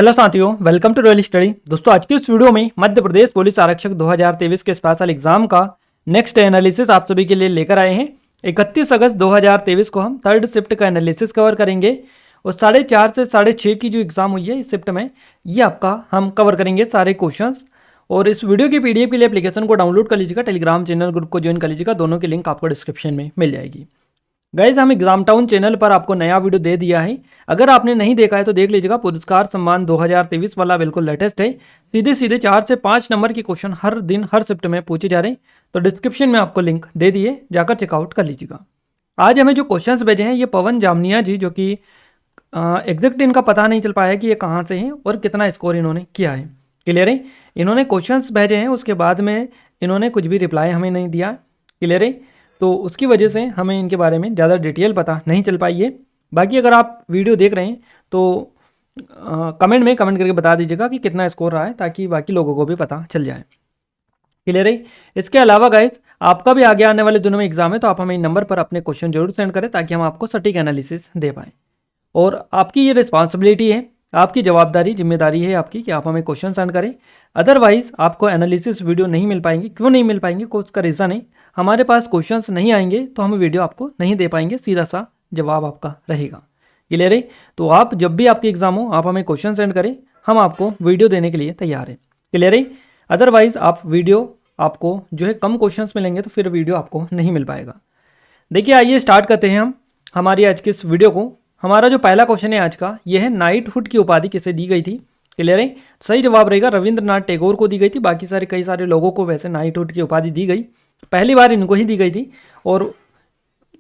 Hello साथियों, welcome to royal study. दोस्तों, आज की इस वीडियो में मध्य प्रदेश पुलिस आरक्षक 2023 के स्पेशल एग्जाम का नेक्स्ट एनालिसिस आप सभी के लिए लेकर आए हैं। 31 अगस्त 2023 को हम थर्ड शिफ्ट का एनालिसिस कवर करेंगे और 4:30 से 6:30 की जो एग्जाम हुई है इस शिफ्ट में, ये आपका हम कवर करेंगे सारे क्वेश्चंस। और इस वीडियो की पीडीएफ के लिए एप्लीकेशन को डाउनलोड कर लीजिएगा, टेलीग्राम चैनल ग्रुप को ज्वाइन कर लीजिएगा, दोनों की लिंक आपको डिस्क्रिप्शन में मिल जाएगी। गाइज, हम एग्जाम टाउन चैनल पर आपको नया वीडियो दे दिया है, अगर आपने नहीं देखा है तो देख लीजिएगा। पुरस्कार सम्मान 2023 वाला बिल्कुल लेटेस्ट है। सीधे सीधे 4 से 5 नंबर के क्वेश्चन हर दिन हर शिफ्ट में पूछे जा रहे हैं, तो डिस्क्रिप्शन में आपको लिंक दे दिए, जाकर चेकआउट कर लीजिएगा। आज हमें जो क्वेश्चन भेजे हैं ये पवन जामनिया जी, जो कि एग्जैक्ट इनका पता नहीं चल पाया कि ये कहाँ से हैं और कितना स्कोर इन्होंने किया है। क्लियर है? इन्होंने क्वेश्चन भेजे हैं, उसके बाद में इन्होंने कुछ भी रिप्लाई हमें नहीं दिया। क्लियर है? तो उसकी वजह से हमें इनके बारे में ज़्यादा डिटेल पता नहीं चल पाई है। बाकी अगर आप वीडियो देख रहे हैं तो कमेंट में कमेंट करके बता दीजिएगा कि कितना स्कोर रहा है, ताकि बाकी लोगों को भी पता चल जाए। क्लियर है? इसके अलावा गाइस, आपका भी आगे आने वाले दिनों में एग्जाम है, तो आप हमें इन नंबर पर अपने क्वेश्चन जरूर सेंड करें, ताकि हम आपको सटीक एनालिसिस दे पाएँ। और आपकी ये रिस्पॉन्सिबिलिटी है, आपकी जवाबदारी जिम्मेदारी है आपकी, कि आप हमें क्वेश्चन सेंड करें। अदरवाइज आपको एनालिसिस वीडियो नहीं मिल पाएंगे। क्यों नहीं मिल पाएंगे? कुछ उसका रीज़न है, हमारे पास क्वेश्चंस नहीं आएंगे तो हम वीडियो आपको नहीं दे पाएंगे, सीधा सा जवाब आपका रहेगा। क्लियर है? तो आप जब भी आपकी एग्जाम हो, आप हमें क्वेश्चन सेंड करें, हम आपको वीडियो देने के लिए तैयार हैं। क्लियर है? अदरवाइज आप वीडियो आपको जो है कम क्वेश्चंस मिलेंगे, तो फिर वीडियो आपको नहीं मिल पाएगा। देखिए, आइए स्टार्ट करते हैं हम हमारी आज की इस वीडियो को। हमारा जो पहला क्वेश्चन है आज का, यह है नाइटहुड की उपाधि किसे दी गई थी। क्लियर है? सही जवाब रहेगा रविंद्रनाथ टैगोर को दी गई थी। बाकी कई सारे लोगों को वैसे नाइटहुड की उपाधि दी गई, पहली बार इनको ही दी गई थी, और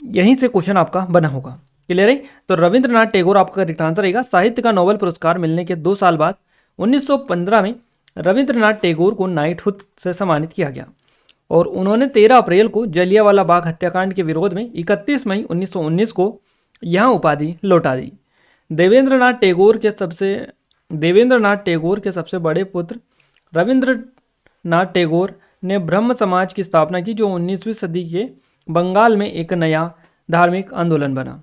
यहीं से क्वेश्चन आपका बना होगा। क्लियर है? तो रविंद्रनाथ टैगोर आपका करेक्ट आंसर रहेगा। साहित्य का नोबेल पुरस्कार मिलने के 2 साल बाद 1915 में रविंद्रनाथ टैगोर को नाइटहुड से सम्मानित किया गया, और उन्होंने 13 अप्रैल को जलियांवाला बाग हत्याकांड के विरोध में 31 मई 1919 को यह उपाधि लौटा दी। देवेंद्रनाथ टैगोर के सबसे बड़े पुत्र रविंद्रनाथ टैगोर ने ब्रह्म समाज की स्थापना की, जो 19वीं सदी के बंगाल में एक नया धार्मिक आंदोलन बना,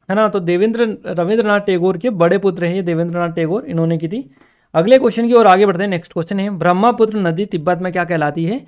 है ना। तो रविंद्रनाथ टैगोर के बड़े पुत्र हैं ये देवेंद्रनाथ टैगोर, इन्होंने की थी। अगले क्वेश्चन की ओर आगे बढ़ते हैं। नेक्स्ट क्वेश्चन है, ब्रह्मपुत्र नदी तिब्बत में क्या कहलाती है?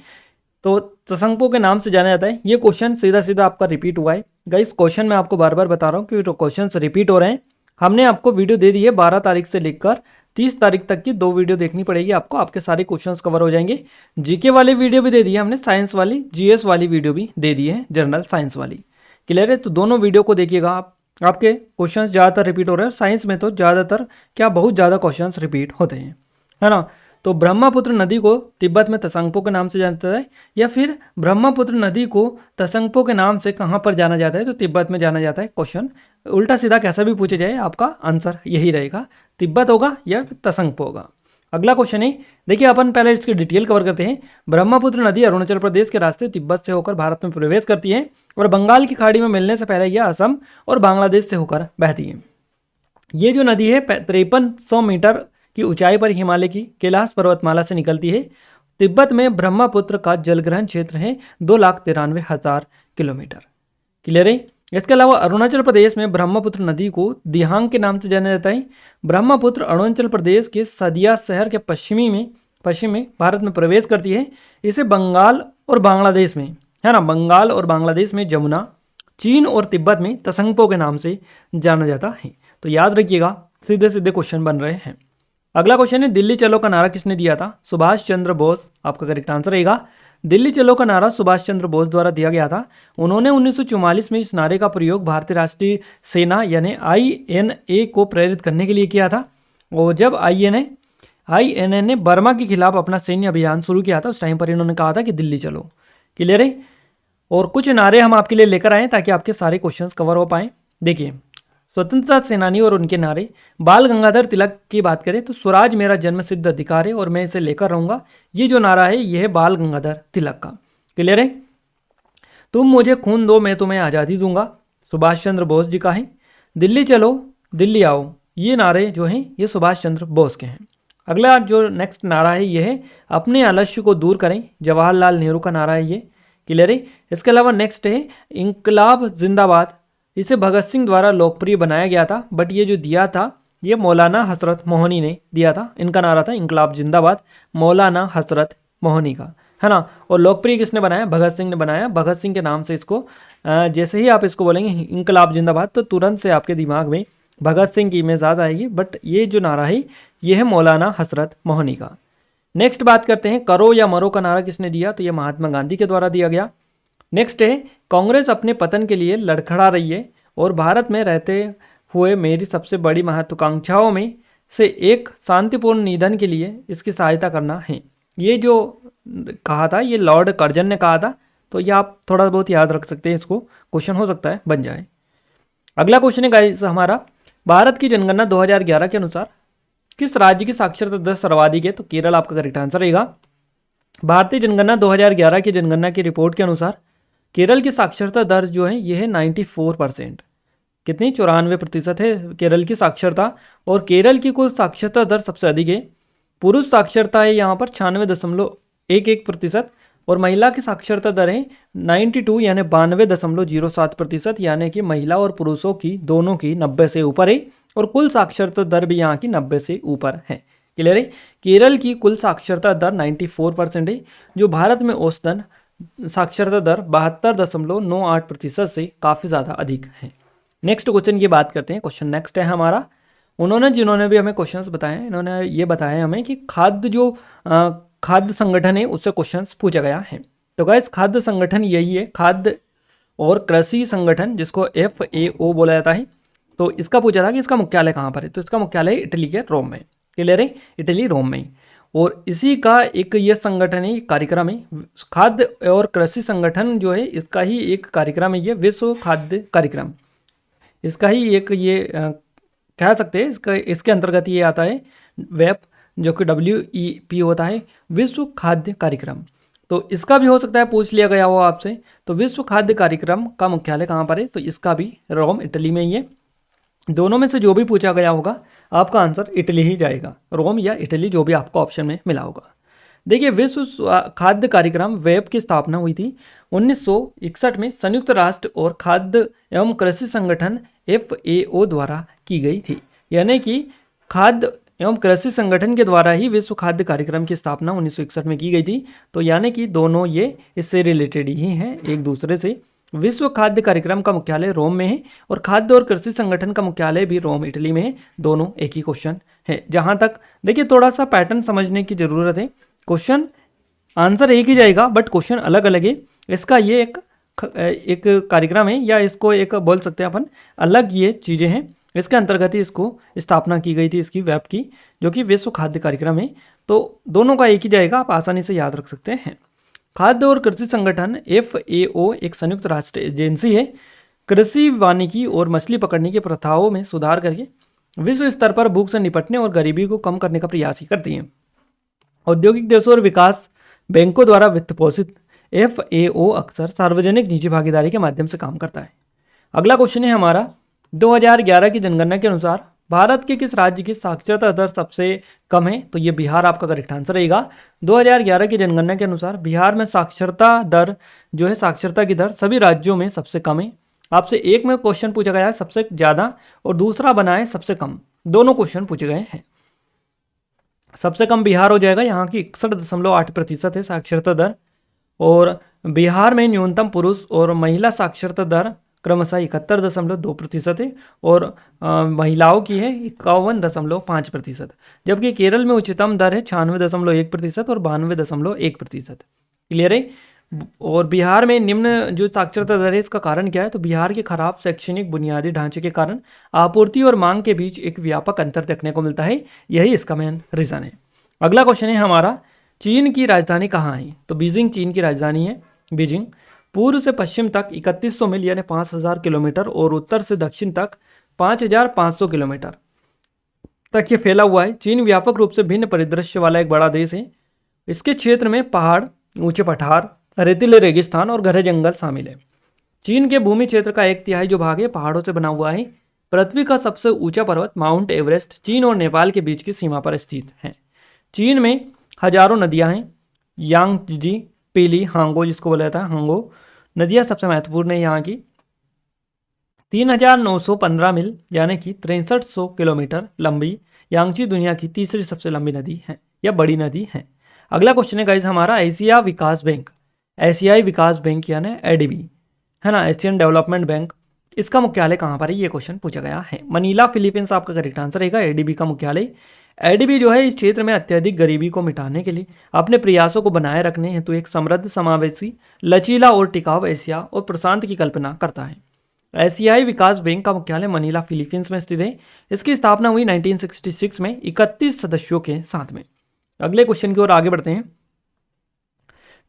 तो त्संगपो के नाम से जाना जाता है। ये क्वेश्चन सीधा सीधा आपका रिपीट हुआ है। गाइस, क्वेश्चन मैं आपको बार बार बता रहा हूँ कि क्वेश्चन रिपीट हो रहे हैं। हमने आपको वीडियो दे दी है 12 तारीख से लेकर 30 तारीख तक की 2 वीडियो देखनी पड़ेगी आपको, आपके सारे क्वेश्चंस कवर हो जाएंगे। जीके वाली वीडियो भी दे दी है हमने, साइंस वाली, जीएस वाली वीडियो भी दे दी है, जनरल साइंस वाली। क्लियर है? तो दोनों वीडियो को देखिएगा आप, आपके क्वेश्चंस ज़्यादातर रिपीट हो रहे हैं। साइंस में तो ज़्यादातर क्या बहुत ज़्यादा क्वेश्चंस रिपीट होते हैं, है ना। तो ब्रह्मपुत्र नदी को तिब्बत में त्संगपो के नाम से जाना जाता है, या फिर ब्रह्मपुत्र नदी को त्संगपो के नाम से कहाँ पर जाना जाता है? तो तिब्बत में जाना जाता है। क्वेश्चन उल्टा सीधा कैसा भी पूछे जाए, आपका आंसर यही रहेगा, तिब्बत होगा या फिर त्संगपो होगा। अगला क्वेश्चन है, देखिए अपन पहले इसकी डिटेल कवर करते हैं। ब्रह्मपुत्र नदी अरुणाचल प्रदेश के रास्ते तिब्बत से होकर भारत में प्रवेश करती है, और बंगाल की खाड़ी में मिलने से पहले यह असम और बांग्लादेश से होकर बहती है। ये जो नदी है 5300 मीटर की ऊंचाई पर हिमालय की कैलाश पर्वतमाला से निकलती है। तिब्बत में ब्रह्मपुत्र का जलग्रहण क्षेत्र है 2,93,000 किलोमीटर। क्लियर है? इसके अलावा अरुणाचल प्रदेश में ब्रह्मपुत्र नदी को दिहांग के नाम से जाना जाता है। ब्रह्मपुत्र अरुणाचल प्रदेश के सदिया शहर के पश्चिम में भारत में प्रवेश करती है। इसे बंगाल और बांग्लादेश में, है ना, बंगाल और बांग्लादेश में जमुना, चीन और तिब्बत में त्संगपो के नाम से जाना जाता है। तो याद रखिएगा, सीधे सीधे क्वेश्चन बन रहे हैं। अगला क्वेश्चन है, दिल्ली चलो का नारा किसने दिया था? सुभाष चंद्र बोस आपका करेक्ट आंसर रहेगा। दिल्ली चलो का नारा सुभाष चंद्र बोस द्वारा दिया गया था। उन्होंने 1944 में इस नारे का प्रयोग भारतीय राष्ट्रीय सेना यानी INA को प्रेरित करने के लिए किया था। और जब INA ने बर्मा के खिलाफ अपना सैन्य अभियान शुरू किया था, उस टाइम पर इन्होंने कहा था कि दिल्ली चलो। क्लियर है? और कुछ नारे हम आपके लिए लेकर आए ताकि आपके सारे क्वेश्चन कवर हो पाए। देखिए, स्वतंत्रता सेनानी और उनके नारे। बाल गंगाधर तिलक की बात करें तो स्वराज मेरा जन्मसिद्ध अधिकार है और मैं इसे लेकर रहूंगा। ये जो नारा है यह है बाल गंगाधर तिलक का। क्लियर है? तुम मुझे खून दो मैं तुम्हें आज़ादी दूंगा, सुभाष चंद्र बोस जी का है। दिल्ली चलो दिल्ली आओ, ये नारे जो हैं ये सुभाष चंद्र बोस के हैं। अगला जो नेक्स्ट नारा है यह है अपने आलस्य को दूर करें, जवाहरलाल नेहरू का नारा है ये। क्लियर है? इसके अलावा नेक्स्ट है इंकलाब जिंदाबाद, इसे भगत सिंह द्वारा लोकप्रिय बनाया गया था, बट ये जो दिया था ये मौलाना हसरत मोहनी ने दिया था। इनका नारा था इंकलाब जिंदाबाद, मौलाना हसरत मोहनी का, है ना। और लोकप्रिय किसने बनाया? भगत सिंह ने बनाया। भगत सिंह के नाम से इसको जैसे ही आप इसको बोलेंगे इंकलाब जिंदाबाद तो तुरंत से आपके दिमाग में भगत सिंह की इमेज आ जाएगी, बट ये जो नारा है ये है मौलाना हसरत मोहनी का। नेक्स्ट बात करते हैं, करो या मरो का नारा किसने दिया? तो ये महात्मा गांधी के द्वारा दिया गया। नेक्स्ट है, कांग्रेस अपने पतन के लिए लड़खड़ा रही है और भारत में रहते हुए मेरी सबसे बड़ी महत्वाकांक्षाओं में से एक शांतिपूर्ण निधन के लिए इसकी सहायता करना है। ये जो कहा था ये लॉर्ड कर्जन ने कहा था, तो ये आप थोड़ा बहुत याद रख सकते हैं, इसको क्वेश्चन हो सकता है बन जाए। अगला क्वेश्चन है गाइस हमारा, भारत की जनगणना 2011 के अनुसार किस राज्य की साक्षरता दर सर्वाधिक है? तो केरल आपका करेक्ट आंसर रहेगा। भारतीय जनगणना 2011 की जनगणना की रिपोर्ट के अनुसार केरल की साक्षरता दर जो है ये है 94%। कितनी? 94% है केरल की साक्षरता। और केरल की कुल साक्षरता दर सबसे अधिक है। पुरुष साक्षरता है यहाँ पर 96.11% और महिला की साक्षरता दर है 92 यानी 92.07%, यानी कि महिला और पुरुषों की दोनों की 90 से ऊपर है और कुल साक्षरता दर भी यहाँ की 90 से ऊपर है। क्लियर है? केरल की कुल साक्षरता दर 94% है, जो भारत में औसतन साक्षरता दर 72.98% से काफ़ी ज़्यादा अधिक है। नेक्स्ट क्वेश्चन की बात करते हैं। क्वेश्चन नेक्स्ट है हमारा, जिन्होंने भी हमें क्वेश्चंस बताए इन्होंने ये बताया हमें कि खाद्य संगठन है उससे क्वेश्चंस पूछा गया है। तो गाइस खाद्य संगठन यही है, खाद्य और कृषि संगठन, जिसको FAO बोला जाता है। तो इसका पूछा था कि इसका मुख्यालय कहाँ पर है? तो इसका मुख्यालय इटली के रोम में। क्लियर है? इटली रोम में। और इसी का एक ये संगठन है, कार्यक्रम है, खाद्य और कृषि संगठन जो है इसका ही एक कार्यक्रम है, ये विश्व खाद्य कार्यक्रम, इसका ही एक ये कह सकते हैं, इसके अंतर्गत ये आता है वेब, जो कि WEP होता है, विश्व खाद्य कार्यक्रम। तो इसका भी हो सकता है पूछ लिया गया हो आपसे। तो विश्व खाद्य कार्यक्रम का मुख्यालय कहाँ पर है? तो इसका भी रोम इटली में ही है। दोनों में से जो भी पूछा गया होगा आपका आंसर इटली ही जाएगा, रोम या इटली, जो भी आपको ऑप्शन में मिला होगा। देखिए विश्व खाद्य कार्यक्रम वेब की स्थापना हुई थी 1961 में संयुक्त राष्ट्र और खाद्य एवं कृषि संगठन FAO द्वारा की गई थी। यानी कि खाद्य एवं कृषि संगठन के द्वारा ही विश्व खाद्य कार्यक्रम की स्थापना 1961 में की गई थी। तो यानी कि दोनों ये इससे रिलेटेड ही हैं एक दूसरे से। विश्व खाद्य कार्यक्रम का मुख्यालय रोम में है और खाद्य और कृषि संगठन का मुख्यालय भी रोम इटली में है। दोनों एक ही क्वेश्चन है। जहां तक देखिए थोड़ा सा पैटर्न समझने की जरूरत है, क्वेश्चन आंसर एक ही जाएगा बट क्वेश्चन अलग अलग है। इसका ये एक कार्यक्रम है, या इसको एक बोल सकते हैं अपन अलग ये चीज़ें हैं, इसके अंतर्गत ही इसको स्थापना की गई थी इसकी वेब की, जो कि विश्व खाद्य कार्यक्रम है। तो दोनों का एक ही जाएगा, आप आसानी से याद रख सकते हैं। खाद्य और कृषि संगठन FAO एक संयुक्त राष्ट्र एजेंसी है, कृषि वानिकी और मछली पकड़ने की प्रथाओं में सुधार करके विश्व स्तर पर भूख से निपटने और गरीबी को कम करने का प्रयास ही करती है। औद्योगिक देशों और विकास बैंकों द्वारा वित्त पोषित FAO अक्सर सार्वजनिक निजी भागीदारी के माध्यम से काम करता है। अगला क्वेश्चन है हमारा, 2011 की जनगणना के अनुसार भारत के किस राज्य की साक्षरता दर सबसे कम है? तो ये बिहार आपका करेक्ट आंसर रहेगा। 2011 की जनगणना के अनुसार बिहार में साक्षरता दर जो है, साक्षरता की दर सभी राज्यों में सबसे कम है। आपसे एक में क्वेश्चन पूछा गया है सबसे ज़्यादा और दूसरा बना है सबसे कम, दोनों क्वेश्चन पूछे गए हैं। सबसे कम बिहार हो जाएगा, यहाँ की 61.8% है साक्षरता दर। और बिहार में न्यूनतम पुरुष और महिला साक्षरता दर क्रमशः 71.2% है और महिलाओं की है 51.5%, जबकि केरल में उच्चतम दर है 96.1% और 92.1%। क्लियर है? और बिहार में निम्न जो साक्षरता दर है, इसका कारण क्या है? तो बिहार के खराब शैक्षणिक बुनियादी ढांचे के कारण आपूर्ति और मांग के बीच एक व्यापक अंतर देखने को मिलता है, यही इसका मेन रीजन है। अगला क्वेश्चन है हमारा, चीन की राजधानी कहाँ है? तो बीजिंग चीन की राजधानी है, बीजिंग। पूर्व से पश्चिम तक 3100 मील यानी 5000 किलोमीटर और उत्तर से दक्षिण तक 5500 किलोमीटर तक ये फैला हुआ है। चीन व्यापक रूप से भिन्न परिदृश्य वाला एक बड़ा देश है। इसके क्षेत्र में पहाड़, ऊंचे पठार, रेतीले रेगिस्तान और घने जंगल शामिल है। चीन के भूमि क्षेत्र का 1/3 जो भाग है पहाड़ों से बना हुआ है। पृथ्वी का सबसे ऊंचा पर्वत माउंट एवरेस्ट चीन और नेपाल के बीच की सीमा पर स्थित है। चीन में हजारों नदियां हैं, यांगजी, पीली, हांगो जिसको बोला जाता है, हांगो नदियां सबसे महत्वपूर्ण है यहाँ की। 3,915 मील यानी कि 6300 किलोमीटर लंबी यांगची दुनिया की तीसरी सबसे लंबी नदी है या बड़ी नदी है। अगला क्वेश्चन है गाइज हमारा एशियाई विकास बैंक यानी एडीबी है ना, एशियन डेवलपमेंट बैंक, इसका मुख्यालय कहाँ पर है, ये क्वेश्चन पूछा गया है। मनीला फिलीपींस आपका करेक्ट आंसर रहेगा। एडीबी का मुख्यालय, एडीबी जो है इस क्षेत्र में अत्यधिक गरीबी को मिटाने के लिए अपने प्रयासों को बनाए रखने हेतु एक समृद्ध, समावेशी, लचीला और टिकाऊ एशिया और प्रशांत की कल्पना करता है। एशियाई विकास बैंक का मुख्यालय मनीला फिलीपींस में स्थित है। इसकी स्थापना हुई 1966 में 31 सदस्यों के साथ में। अगले क्वेश्चन की ओर आगे बढ़ते हैं।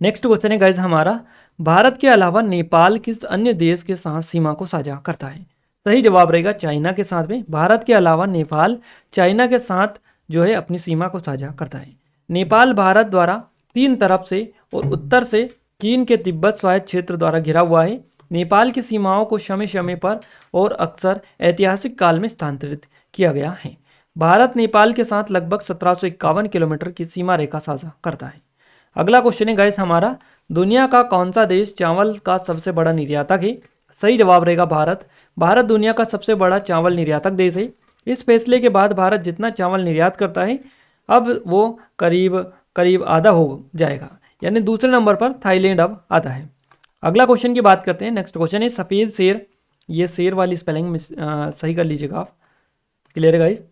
नेक्स्ट क्वेश्चन है गाइज हमारा, भारत के अलावा नेपाल किस अन्य देश के साथ सीमा को साझा करता है। सही जवाब रहेगा चाइना के साथ में। भारत के अलावा नेपाल चाइना के साथ जो है अपनी सीमा को साझा करता है। नेपाल भारत द्वारा तीन तरफ से और उत्तर से चीन के तिब्बत स्वायत्त क्षेत्र द्वारा घिरा हुआ है। नेपाल की सीमाओं को समय समय पर और अक्सर ऐतिहासिक काल में स्थानांतरित किया गया है। भारत नेपाल के साथ लगभग 1751 किलोमीटर की सीमा रेखा साझा करता है। अगला क्वेश्चन है गाइस हमारा, दुनिया का कौन सा देश चावल का सबसे बड़ा निर्यातक है। सही जवाब रहेगा भारत। भारत दुनिया का सबसे बड़ा चावल निर्यातक देश है। इस फैसले के बाद भारत जितना चावल निर्यात करता है अब वो करीब आधा हो जाएगा, यानी दूसरे नंबर पर थाईलैंड अब आता है। अगला क्वेश्चन की बात करते हैं। नेक्स्ट क्वेश्चन है सफ़ेद शेर, ये शेर वाली स्पेलिंग सही कर लीजिएगा आप। क्लियर है गाइस।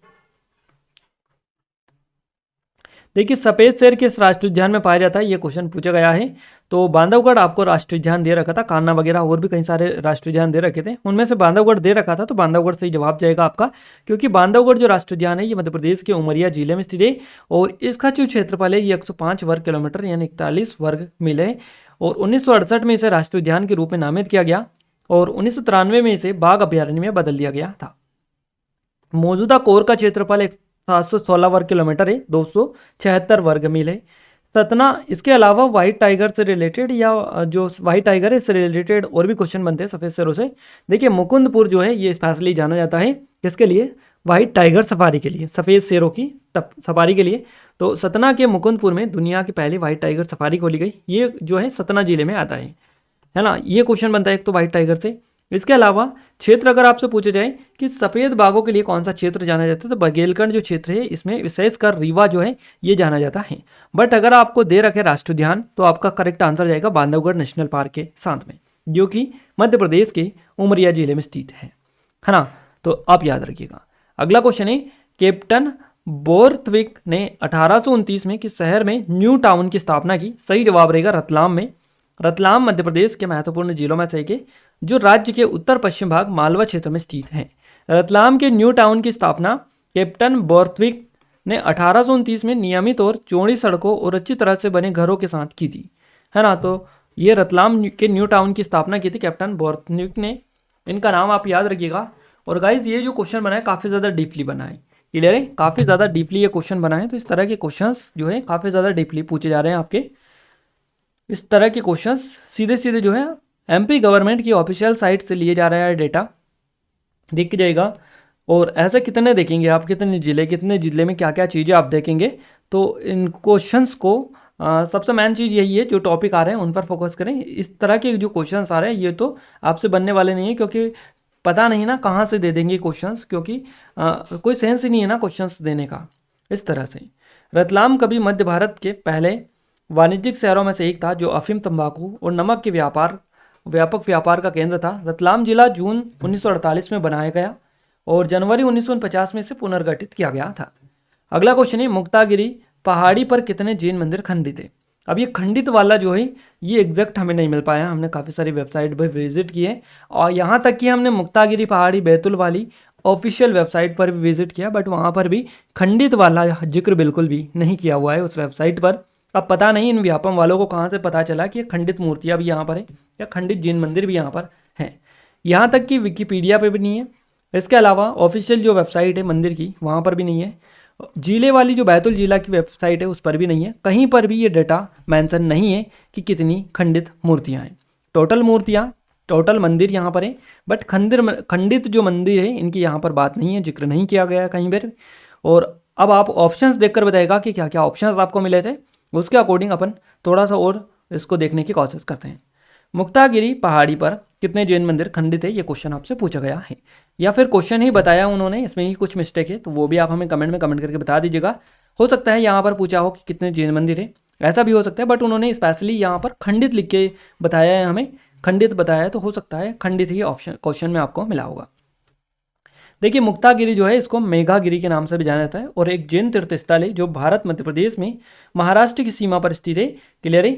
देखिए सफ़ेद शेर किस राष्ट्रीय उद्यान में पाया जाता है, ये क्वेश्चन पूछा गया है। तो बांधवगढ़ आपको राष्ट्रीय उद्यान दे रखा था, कान्हा वगैरह और भी कई सारे राष्ट्रीय उद्यान दे रखे थे, उनमें से बांधवगढ़ दे रखा था, तो बांधवगढ़ से ही जवाब जाएगा आपका, क्योंकि बांधवगढ़ जो राष्ट्रीय उद्यान है ये मध्य प्रदेश के उमरिया जिले में स्थित है और इसका जो क्षेत्रफल है ये 105 वर्ग किलोमीटर यानी 41 वर्ग मील है और 1968 में इसे राष्ट्रीय उद्यान के रूप में नामित किया गया और 1993 में इसे बाघ अभ्यारण्य में बदल दिया गया था। मौजूदा कोर का क्षेत्रफल 716 वर्ग किलोमीटर है, 276 वर्ग मील है। सतना, इसके अलावा व्हाइट टाइगर से रिलेटेड या जो व्हाइट टाइगर है इससे रिलेटेड और भी क्वेश्चन बनते हैं सफ़ेद शेरों से। देखिए मुकुंदपुर जो है ये स्पेशली जाना जाता है किसके लिए, व्हाइट टाइगर सफारी के लिए, सफ़ेद शेरों की सफारी के लिए। तो सतना के मुकुंदपुर में दुनिया की पहली व्हाइट टाइगर सफारी खोली गई, ये जो है सतना जिले में आता है ना। ये क्वेश्चन बनता है एक तो व्हाइट टाइगर से। इसके अलावा क्षेत्र अगर आपसे पूछे जाए कि सफ़ेद बाघों के लिए कौन सा क्षेत्र जाना जाता है, तो बघेलखंड जो क्षेत्र है इसमें विशेषकर रीवा जो है ये जाना जाता है। बट अगर आपको दे रखे राष्ट्रीय उद्यान तो आपका करेक्ट आंसर जाएगा बांधवगढ़ नेशनल पार्क के साथ में, जो कि मध्य प्रदेश के उमरिया जिले में स्थित है ना। तो आप याद रखिएगा। अगला क्वेश्चन है, कैप्टन बोर्थविक ने 1829 में किस शहर में न्यू टाउन की स्थापना की। सही जवाब रहेगा रतलाम में। रतलाम मध्य प्रदेश के महत्वपूर्ण जिलों में से एक है जो राज्य के उत्तर पश्चिम भाग मालवा क्षेत्र में स्थित है। रतलाम के न्यू टाउन की स्थापना कैप्टन बोर्थविक ने 1829 में नियमित और चौड़ी सड़कों और अच्छी तरह से बने घरों के साथ की थी, है ना। तो ये रतलाम के न्यू टाउन की स्थापना की थी कैप्टन बोर्थविक ने। इनका नाम आप याद रखिएगा। और गाइज ये जो क्वेश्चन बना है काफ़ी ज़्यादा डीपली बना है, क्लियर है, काफ़ी ज़्यादा डीपली ये क्वेश्चन बना है। तो इस तरह के क्वेश्चंस जो है काफ़ी ज़्यादा डीपली पूछे जा रहे हैं आपके। इस तरह के क्वेश्चंस सीधे सीधे जो है एमपी गवर्नमेंट की ऑफिशियल साइट से लिए जा रहा है डेटा, दिख जाएगा। और ऐसे कितने देखेंगे आप, कितने ज़िले में क्या क्या चीज़ें आप देखेंगे। तो इन क्वेश्चंस को सबसे मेन चीज़ यही है, जो टॉपिक आ रहे हैं उन पर फोकस करें। इस तरह के जो क्वेश्चंस आ रहे हैं ये तो आपसे बनने वाले नहीं है, क्योंकि पता नहीं ना कहाँ से दे देंगे क्वेश्चंस, क्योंकि कोई सेंस ही नहीं है ना क्वेश्चंस देने का। इस तरह से रतलाम कभी मध्य भारत के पहले वाणिज्यिक शहरों में से एक था, जो अफीम, तंबाकू और नमक के व्यापक व्यापार का केंद्र था। रतलाम जिला जून 1948 में बनाया गया और जनवरी 1949 में इसे पुनर्गठित किया गया था। अगला क्वेश्चन है, मुक्तागिरी पहाड़ी पर कितने जैन मंदिर खंडित है। अब ये खंडित वाला जो है ये एग्जैक्ट हमें नहीं मिल पाया, हमने काफ़ी सारी वेबसाइट पर विजिट किए और यहाँ तक कि हमने मुक्तागिरी पहाड़ी बैतुल वाली ऑफिशियल वेबसाइट पर भी विजिट किया, बट वहाँ पर भी खंडित वाला जिक्र बिल्कुल भी नहीं किया हुआ है उस वेबसाइट पर। अब पता नहीं इन व्यापम वालों को कहाँ से पता चला कि खंडित मूर्तियाँ भी यहाँ पर है या खंडित जैन मंदिर भी यहाँ पर हैं। यहाँ तक कि विकिपीडिया पे भी नहीं है। इसके अलावा ऑफिशियल जो वेबसाइट है मंदिर की वहाँ पर भी नहीं है। जिले वाली जो बैतुल जिला की वेबसाइट है उस पर भी नहीं है। कहीं पर भी ये डेटा मेंशन नहीं है कि कितनी खंडित मूर्तियाँ हैं। टोटल मंदिर यहाँ पर है, बट खंडित जो मंदिर है इनकी यहाँ पर बात नहीं है, जिक्र नहीं किया गया है कहीं पर। और अब आप ऑप्शंस देखकर बताएगा कि क्या क्या ऑप्शंस आपको मिले थे, उसके अकॉर्डिंग अपन थोड़ा सा और इसको देखने की कोशिश करते हैं। मुक्तागिरी पहाड़ी पर कितने जैन मंदिर खंडित है, ये क्वेश्चन आपसे पूछा गया है। या फिर क्वेश्चन ही बताया उन्होंने, इसमें ही कुछ मिस्टेक है, तो वो भी आप हमें कमेंट में कमेंट करके बता दीजिएगा। हो सकता है यहाँ पर पूछा हो कि कितने जैन मंदिर है, ऐसा भी हो सकता है, बट उन्होंने स्पेशली यहाँ पर खंडित लिख के बताया है, हमें खंडित बताया है, तो हो सकता है खंडित ही ऑप्शन क्वेश्चन में आपको मिला होगा। देखिए मुक्तागिरी जो है इसको मेघागिरी के नाम से भी जाना जाता है और एक जैन तीर्थ स्थल है जो भारत मध्य प्रदेश में महाराष्ट्र की सीमा पर स्थित है। क्लियर है,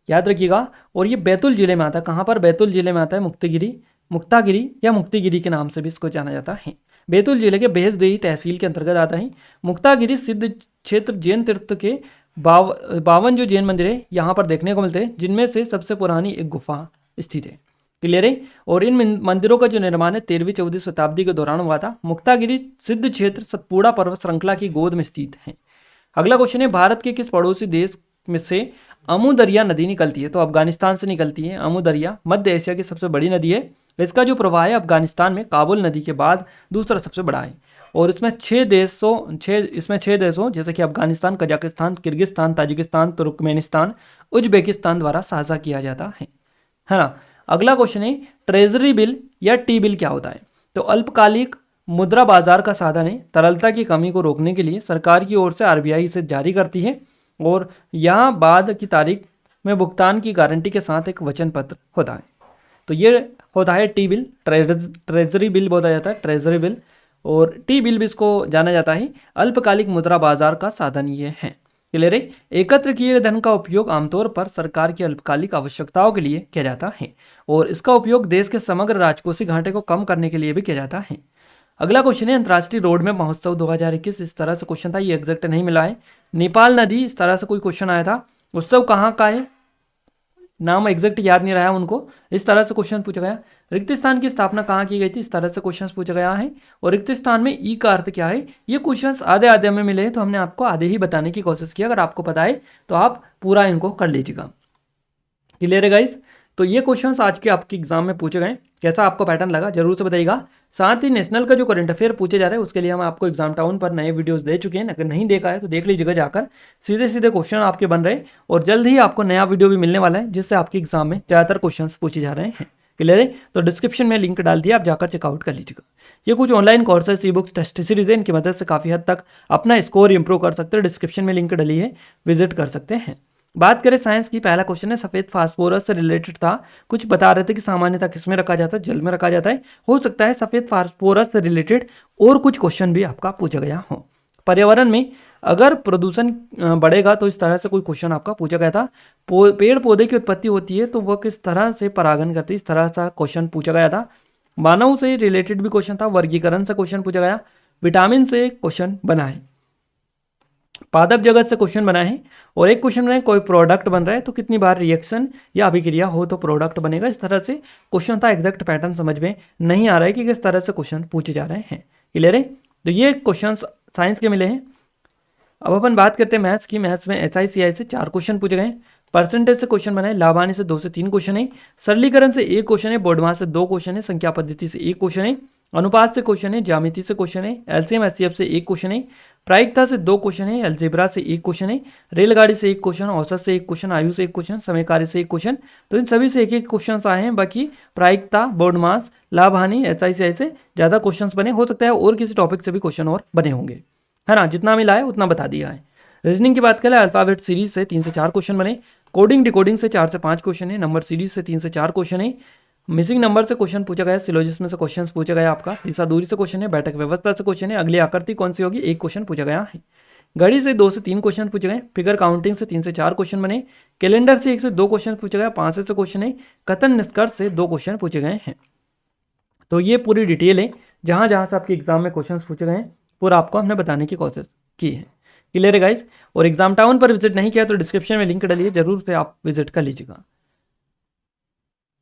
याद रखिएगा। और ये बैतूल जिले में आता है। कहाँ पर? बैतूल जिले में आता है मुक्तागिरी या मुक्तिगिरी के नाम से भी इसको जाना जाता है। बैतूल जिले के बेहसदेही तहसील के अंतर्गत आता है। मुक्तागिरी सिद्ध क्षेत्र जैन तीर्थ के 52 जो जैन मंदिर है यहाँ पर देखने को मिलते हैं, जिनमें से सबसे पुरानी एक गुफा स्थित है। क्लियर है। और इन मंदिरों का जो निर्माण है 13वीं-14वीं शताब्दी के दौरान हुआ था। मुक्तागिरी सिद्ध क्षेत्र सतपुड़ा पर्वत श्रृंखला की गोद में स्थित है। अगला क्वेश्चन है, भारत के किस पड़ोसी देश में से अमू दरिया नदी निकलती है? तो अफगानिस्तान से निकलती है अमू दरिया। मध्य एशिया की सबसे बड़ी नदी है। इसका जो प्रवाह है अफगानिस्तान में काबुल नदी के बाद दूसरा सबसे बड़ा है। और इसमें 6 देशों जैसे कि Afghanistan, Kazakhstan, Kyrgyzstan, Tajikistan, Turkmenistan, Uzbekistan द्वारा साझा किया जाता है ना। अगला क्वेश्चन है, ट्रेजरी बिल या टी बिल क्या होता है? तो अल्पकालिक मुद्रा बाजार का साधन है। तरलता की कमी को रोकने के लिए सरकार की ओर से आरबीआई इसे जारी करती है और यहाँ बाद की तारीख में भुगतान की गारंटी के साथ एक वचन पत्र होता है। तो ये होता है टी बिल। ट्रेजरी बिल बोला जाता है, ट्रेजरी बिल। और टी बिल भी इसको जाना जाता है। अल्पकालिक मुद्रा बाजार का साधन ये है। क्लियर है। एकत्र किए गए धन का उपयोग आमतौर पर सरकार की अल्पकालिक आवश्यकताओं के लिए किया जाता है और इसका उपयोग देश के समग्र राजकोषीय घाटे को कम करने के लिए भी किया जाता है। अगला क्वेश्चन है, अंतर्राष्ट्रीय रोड मैप महोत्सव 2021 इस तरह से क्वेश्चन था, ये एग्जैक्ट नहीं मिला है। नेपाल नदी इस तरह से कोई क्वेश्चन आया था। उत्सव कहाँ का है? नाम एग्जैक्ट याद नहीं रहा उनको, इस तरह से क्वेश्चन पूछा गया। रिक्तिस्थान की स्थापना कहाँ की गई थी? इस तरह से क्वेश्चन पूछा गया है। और रिक्तिस्थान में ई का अर्थ क्या है? ये क्वेश्चन आधे आधे में मिले हैं, तो हमने आपको आधे ही बताने की कोशिश की। अगर आपको पता है तो आप पूरा इनको कर लीजिएगा। क्लियर है गाइस। तो ये क्वेश्चंस आज के आपके एग्जाम में पूछे गए। कैसा आपको पैटर्न लगा जरूर से बताइएगा। साथ ही नेशनल का जो करंट अफेयर पूछे जा रहे हैं उसके लिए हम आपको एग्जाम टाउन पर नए वीडियोस दे चुके हैं। अगर नहीं देखा है तो देख लीजिएगा जाकर। सीधे सीधे क्वेश्चन आपके बन रहे और जल्द ही आपको नया वीडियो भी मिलने वाला है जिससे आपके एग्जाम में ज़्यादातर क्वेश्चन पूछे जा रहे हैं। क्लियर है। तो डिस्क्रिप्शन में लिंक डाल दिया, आप जाकर चेकआउट कर लीजिएगा। ये कुछ online courses, e books, test series है, इनकी मदद से काफ़ी हद तक अपना स्कोर इंप्रूव कर सकते हैं। डिस्क्रिप्शन में लिंक डली है, विजिट कर सकते हैं। बात करें साइंस की, पहला क्वेश्चन है सफेद फास्फोरस से रिलेटेड था। कुछ बता रहे थे कि सामान्यतः किसमें रखा जाता है? जल में रखा जाता है। हो सकता है सफेद फास्फोरस से रिलेटेड और कुछ क्वेश्चन भी आपका पूछा गया हो। पर्यावरण में अगर प्रदूषण बढ़ेगा तो इस तरह से कोई क्वेश्चन आपका पूछा गया था। पेड़ पौधे की उत्पत्ति होती है तो वह किस तरह से परागण करती है? इस तरह से क्वेश्चन पूछा गया था। मानव से रिलेटेड भी क्वेश्चन था। वर्गीकरण से क्वेश्चन पूछा गया। विटामिन से क्वेश्चन बना है। पादप जगत से क्वेश्चन बना है। और एक क्वेश्चन में कोई प्रोडक्ट बन रहा है तो कितनी बार रिएक्शन या अभिक्रिया हो तो प्रोडक्ट बनेगा। इस तरह से क्वेश्चन था। एग्जैक्ट पैटर्न समझ में नहीं आ रहा है कि किस तरह से क्वेश्चन पूछे जा रहे हैं। क्लियर है। तो ये क्वेश्चन साइंस के मिले हैं। अब अपन बात करते हैं मैथ्स की। मैथ्स में SICI से 4 क्वेश्चन पूछे गए। परसेंटेज से क्वेश्चन बनाए। लाभानी से 2 से 3 क्वेश्चन है। सरलीकरण से 1 क्वेश्चन है। बोर्डमास से 2 क्वेश्चन है। संख्या पद्धति से 1 क्वेश्चन है। अनुपात से क्वेश्चन है। ज्यामिति से क्वेश्चन है। LCM HCF से 1 क्वेश्चन है। प्रायिकता से 2 क्वेश्चन है। अलजेब्रा से 1 क्वेश्चन है। रेलगाड़ी से 1 क्वेश्चन, औसत से 1 क्वेश्चन, आयु से 1 क्वेश्चन, समय कार्य से 1 क्वेश्चन। तो इन सभी से 1-1 क्वेश्चन आए हैं। बाकी प्रायिकता, बोर्ड मास, लाभ हानि, SICI से ज़्यादा क्वेश्चन बने। हो सकता है और किसी टॉपिक से भी क्वेश्चन और बने होंगे, है ना। जितना मिला है उतना बता दिया है। रीजनिंग की बात करें, अल्फाबेट सीरीज से 3 से 4 क्वेश्चन बने। कोडिंग डिकोडिंग से 4 से 5 क्वेश्चन है। नंबर सीरीज से 3 से 4 क्वेश्चन है। मिसिंग नंबर से क्वेश्चन पूछा गया। सिलोजिज्म से क्वेश्चन पूछा गया आपका। दिशा दूरी से क्वेश्चन है। बैठक व्यवस्था से क्वेश्चन है। अगली आकृति कौन सी होगी? 1 क्वेश्चन पूछा गया है। घड़ी से 2 से 3 क्वेश्चन पूछे गए। फिगर काउंटिंग से 3 से 4 क्वेश्चन बने। कैलेंडर से 1 से 2 क्वेश्चन पूछे गए। 5 से क्वेश्चन है। कथन निष्कर्ष से 2 क्वेश्चन पूछे गए हैं। तो ये पूरी डिटेल है। जहां जहां से आपके एग्जाम में क्वेश्चन पूछे गए हैं पूरा आपको हमने बताने की कोशिश की है। क्लियर है गाइस। और एग्जाम टाउन पर विजिट नहीं किया तो डिस्क्रिप्शन में लिंक डालिए, जरूर से आप विजिट कर लीजिएगा।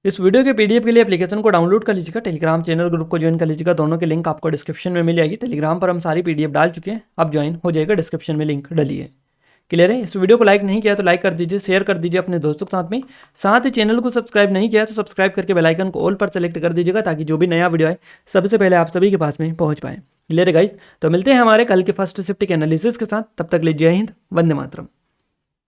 इस वीडियो के PDF के लिए एप्लीकेशन को डाउनलोड कर लीजिएगा। टेलीग्राम चैनल ग्रुप को ज्वाइन कर लीजिएगा। दोनों के लिंक आपको डिस्क्रिप्शन में मिल जाएगी। टेलीग्राम पर हम सारी PDF डाल चुके हैं, आप ज्वाइन हो जाएगा। डिस्क्रिप्शन में लिंक डालिए। क्लियर है। इस वीडियो को लाइक नहीं किया तो लाइक कर दीजिए, शेयर कर दीजिए अपने दोस्तों के साथ में। साथ ही चैनल को सब्सक्राइब नहीं किया तो सब्सक्राइब करके बेल आइकन को ऑल पर सेलेक्ट कर दीजिएगा ताकि जो भी नया वीडियो है सबसे पहले आप सभी के पास में पहुंच पाए। क्लियर है गाइस। तो मिलते हैं हमारे कल के फर्स्ट शिफ्ट के एनालिसिस के साथ। तब तक ले जय हिंद, वंदे मातरम।